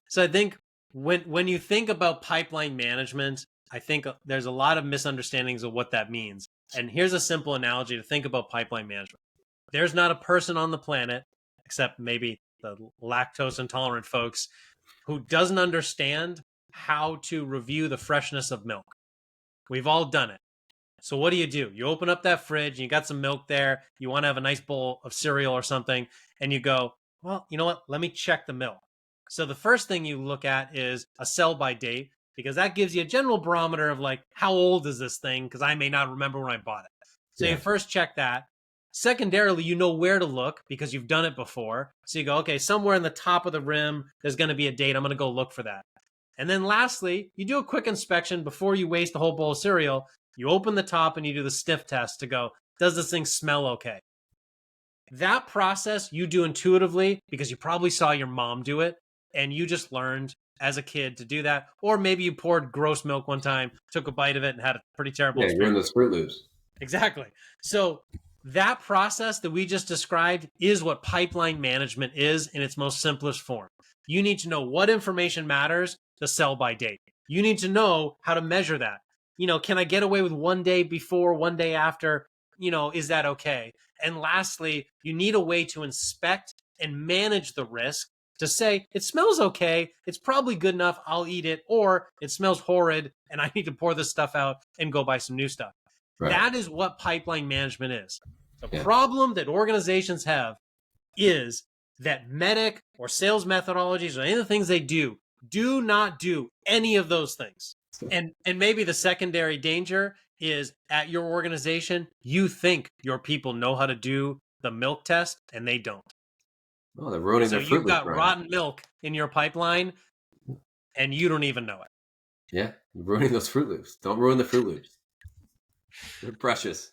So I think when you think about pipeline management, I think there's a lot of misunderstandings of what that means. And here's a simple analogy to think about pipeline management. There's not a person on the planet, except maybe the lactose intolerant folks, who doesn't understand how to review the freshness of milk. We've all done it. So what do? You open up that fridge, and you got some milk there, you want to have a nice bowl of cereal or something, and you go, well, you know what? Let me check the milk. So the first thing you look at is a sell by date, because that gives you a general barometer of like, how old is this thing? Because I may not remember when I bought it. So you first check that. Secondarily, you know where to look because you've done it before. So you go, okay, somewhere in the top of the rim, there's going to be a date. I'm going to go look for that. And then lastly, you do a quick inspection before you waste a whole bowl of cereal. You open the top and you do the sniff test to go, does this thing smell okay? That process you do intuitively because you probably saw your mom do it and you just learned as a kid to do that. Or maybe you poured gross milk one time, took a bite of it and had a pretty terrible experience. You're in those Fruit Loops. Exactly. So that process that we just described is what pipeline management is in its most simplest form. You need to know what information matters to sell by date. You need to know how to measure that. Can I get away with 1 day before, 1 day after? Is that okay? And lastly, you need a way to inspect and manage the risk to say, it smells okay, it's probably good enough, I'll eat it, or it smells horrid and I need to pour this stuff out and go buy some new stuff. Right. That is what pipeline management is. The problem that organizations have is that medic or sales methodologies or any of the things they do not do any of those things. And maybe the secondary danger is at your organization, you think your people know how to do the milk test and they don't. Oh, they're ruining their Fruit Loops. So you've got rotten milk in your pipeline and you don't even know it. Yeah, you're ruining those Fruit Loops. Don't ruin the Fruit Loops. They're precious.